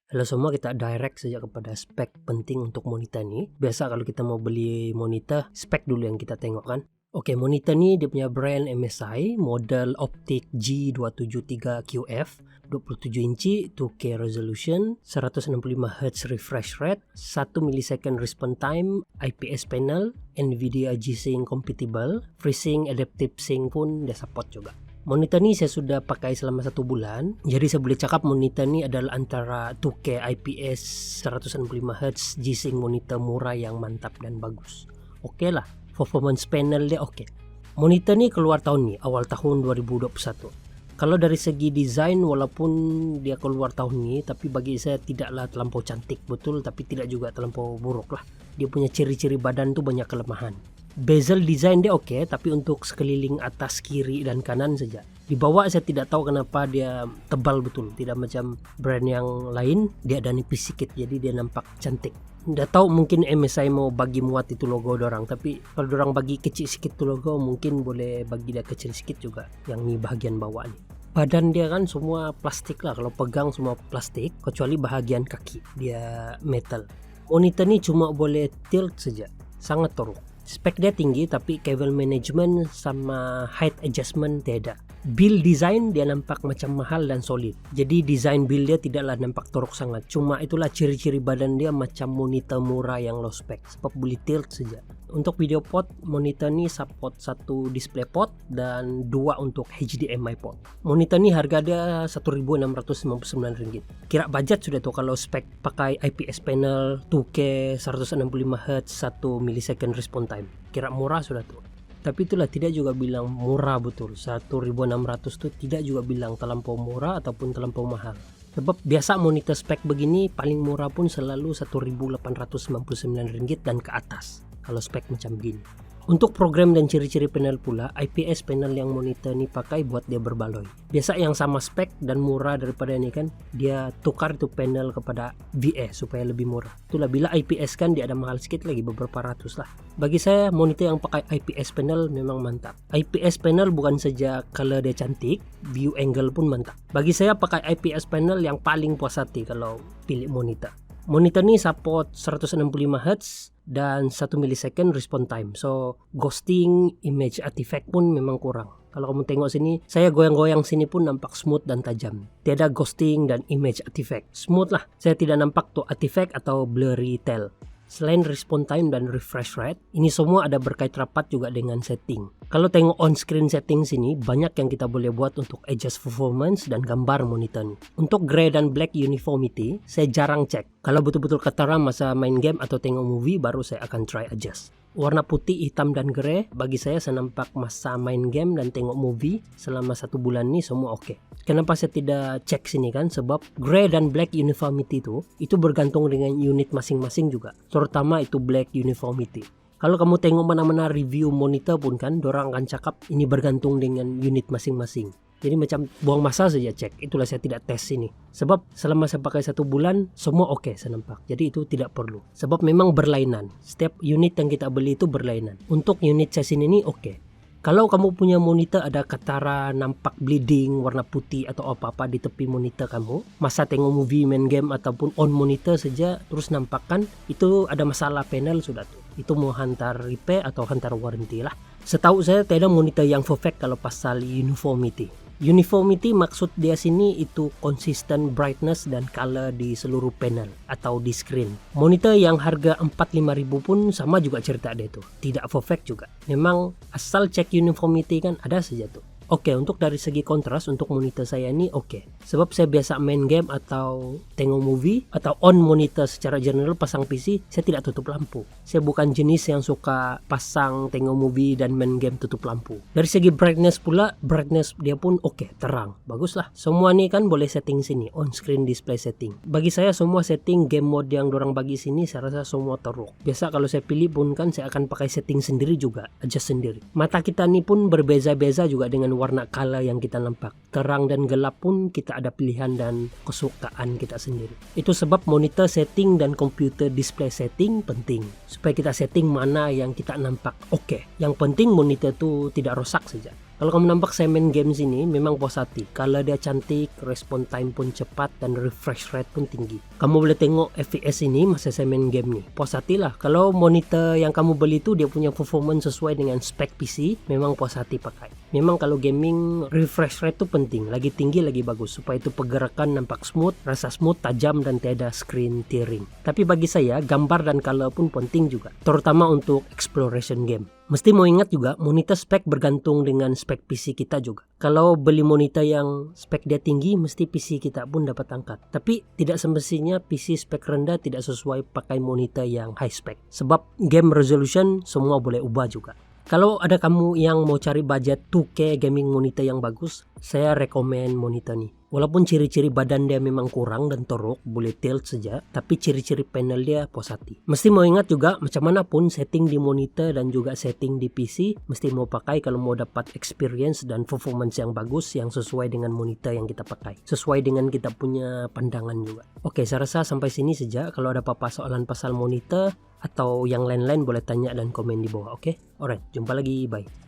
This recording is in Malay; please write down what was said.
Halo semua, kita direct saja kepada spek penting untuk monitor ni. Biasa kalau kita mau beli monitor, spek dulu yang kita tengok kan. Oke, monitor ni dia punya brand MSI, model Optix G273QF, 27 inci, 2K resolution, 165Hz refresh rate, 1 millisecond response time, IPS panel, NVIDIA G-Sync compatible, FreeSync adaptive sync pun dia support juga. Monitor ni saya sudah pakai selama 1 bulan. Jadi saya boleh cakap monitor ni adalah antara 2K IPS 165Hz G-Sync monitor murah yang mantap dan bagus. Oke lah, performance panel dia oke. Monitor ni keluar tahun ni, awal tahun 2021. Kalau dari segi desain, walaupun dia keluar tahun ni, tapi bagi saya tidaklah terlampau cantik betul, tapi tidak juga terlampau buruk lah. Dia punya ciri-ciri badan tu banyak kelemahan. Bezel design dia oke, tapi untuk sekeliling atas, kiri dan kanan saja. Di bawah saya tidak tahu kenapa dia tebal betul, tidak macam brand yang lain, dia ada nipis sikit jadi dia nampak cantik. Tidak tahu mungkin MSI mau bagi muat itu logo dorang, tapi kalau dorang bagi kecil sikit tu logo, mungkin boleh bagi dia kecil sikit juga yang ni bahagian bawah ni. Badan dia kan semua plastik lah, kalau pegang semua plastik kecuali bahagian kaki dia metal. Monitor ni cuma boleh tilt saja, sangat teruk. Spek dia tinggi tapi cable management sama height adjustment tidak. Build design dia nampak macam mahal dan solid. Jadi design build dia tidaklah nampak teruk sangat. Cuma itulah ciri-ciri badan dia macam monitor murah yang low spec. Sebab boleh tilt saja. Untuk video port, monitor ni support 1 display port dan 2 untuk HDMI port. Monitor ni harga dia Rp1.699. Kira budget sudah tu kalau spek pakai IPS panel, 2K, 165Hz, 1 millisecond response time. Kira murah sudah tu. Tapi itulah, tidak juga bilang murah betul. 1.600 tu tidak juga bilang terlampau murah ataupun terlampau mahal. Sebab biasa monitor spek begini paling murah pun selalu Rp1.899 dan ke atas. Kalau spek macam gini. Untuk program dan ciri-ciri panel pula, IPS panel yang monitor ni pakai buat dia berbaloi. Biasa yang sama spek dan murah daripada ni kan, dia tukar tu panel kepada VA supaya lebih murah. Itulah bila IPS kan dia ada mahal sikit lagi, beberapa ratus lah. Bagi saya monitor yang pakai IPS panel memang mantap. IPS panel bukan saja color dia cantik, view angle pun mantap. Bagi saya pakai IPS panel yang paling puas hati kalau pilih monitor. Monitor ni support 165Hz dan 1 millisecond response time. So ghosting, image artifact pun memang kurang. Kalau kamu tengok sini, saya goyang-goyang sini pun nampak smooth dan tajam. Tiada ghosting dan image artifact. Smooth lah. Saya tidak nampak tuh artifact atau blurry tail. Selain response time dan refresh rate, ini semua ada berkait rapat juga dengan setting. Kalau tengok on-screen setting sini, banyak yang kita boleh buat untuk adjust performance dan gambar monitor ni. Untuk gray dan black uniformity, saya jarang cek. Kalau betul-betul keteram masa main game atau tengok movie, baru saya akan try adjust. Warna putih, hitam dan grey, bagi saya nampak masa main game dan tengok movie selama 1 bulan ni semua oke. Kenapa saya tidak cek sini kan? Sebab grey dan black uniformity itu bergantung dengan unit masing-masing juga. Terutama itu black uniformity. Kalau kamu tengok mana-mana review monitor pun kan, dorang akan cakap ini bergantung dengan unit masing-masing. Jadi macam buang masa saja cek. Itulah saya tidak tes sini. Sebab selama saya pakai 1 bulan, semua oke saya nampak. Jadi itu tidak perlu. Sebab memang berlainan. Setiap unit yang kita beli itu berlainan. Untuk unit saya sini ini oke. Kalau kamu punya monitor ada katara, nampak bleeding, warna putih atau apa-apa di tepi monitor kamu, masa tengok movie, main game ataupun on monitor saja terus nampakkan, itu ada masalah panel sudah tuh. Itu mau hantar repair atau hantar warranty lah. Setahu saya tidak monitor yang perfect kalau pasal uniformity. Uniformity maksud dia sini itu konsisten brightness dan color di seluruh panel atau di screen. Monitor yang harga 4-5 ribu pun sama juga cerita dia tuh. Tidak perfect juga. Memang asal cek uniformity kan ada saja tuh. Oke, untuk dari segi kontras untuk monitor saya ini oke. Sebab saya biasa main game atau tengok movie atau on monitor secara general pasang PC, saya tidak tutup lampu. Saya bukan jenis yang suka pasang tengok movie dan main game tutup lampu. Dari segi brightness pula, brightness dia pun oke, terang. Baguslah. Semua nih kan boleh setting sini, on screen display setting. Bagi saya semua setting game mode yang dorang bagi sini saya rasa semua teruk. Biasa kalau saya pilih pun kan saya akan pakai setting sendiri juga, adjust sendiri. Mata kita nih pun berbeza-beza juga dengan warna color yang kita nampak. Terang dan gelap pun kita ada pilihan dan kesukaan kita sendiri. Itu sebab monitor setting dan komputer display setting penting. Supaya kita setting mana yang kita nampak oke. Yang penting monitor itu tidak rosak saja. Kalau kamu nampak saya main game sini memang puas hati. Kalau dia cantik, respon time pun cepat dan refresh rate pun tinggi. Kamu boleh tengok FPS ini masa saya main game nih. Puas hati lah. Kalau monitor yang kamu beli tuh dia punya performance sesuai dengan spek PC, memang puas hati pakai. Memang kalau gaming refresh rate tuh penting, lagi tinggi lagi bagus supaya itu pergerakan nampak smooth, rasa smooth, tajam dan tiada screen tearing. Tapi bagi saya gambar dan color pun penting juga, terutama untuk exploration game. Mesti mau ingat juga monitor spek bergantung dengan spek PC kita juga. Kalau beli monitor yang spek dia tinggi, mesti PC kita pun dapat angkat. Tapi tidak semestinya PC spek rendah tidak sesuai pakai monitor yang high spek. Sebab game resolution semua boleh ubah juga. Kalau ada kamu yang mau cari budget 2K gaming monitor yang bagus, saya rekomen monitor nih. Walaupun ciri-ciri badan dia memang kurang dan teruk, boleh tilt saja, tapi ciri-ciri panel dia puas hati. Mesti mau ingat juga, macam mana pun setting di monitor dan juga setting di PC, mesti mau pakai kalau mau dapat experience dan performance yang bagus yang sesuai dengan monitor yang kita pakai. Sesuai dengan kita punya pandangan juga. Oke, saya rasa sampai sini saja. Kalau ada apa-apa soalan pasal monitor atau yang lain-lain boleh tanya dan komen di bawah, oke? Alright, jumpa lagi, bye.